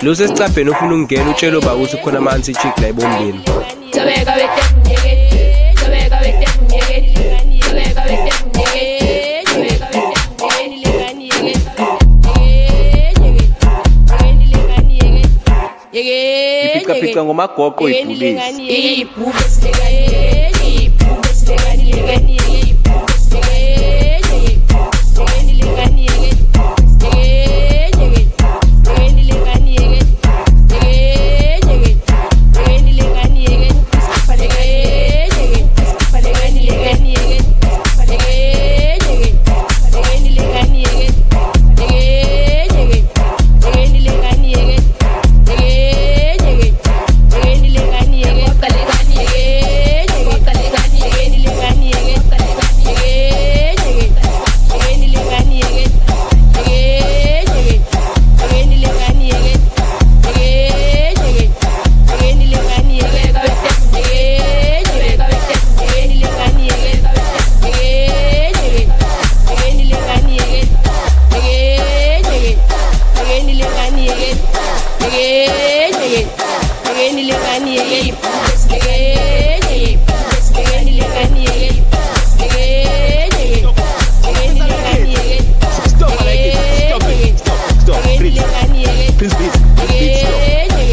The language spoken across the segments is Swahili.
Lo sesicabheni ufuna ungena utshela baba ukuthi khona amanzi chick la ebombeni. Ipika ngomagogo ibhubesi.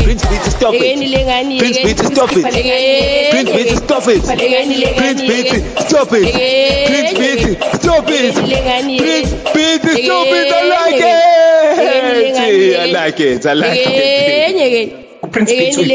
Prince Beat, stop it. Prince Beat, stop it. Prince Beat, stop it. Prince Beat, stop it. Prince Beat, stop it. I like it. I like it. I like it. Prince Beat with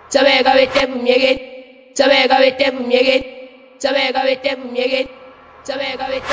Sabega vete bumyege. Sabega vete bumyege. Sabega vete bumyege. Sabega vete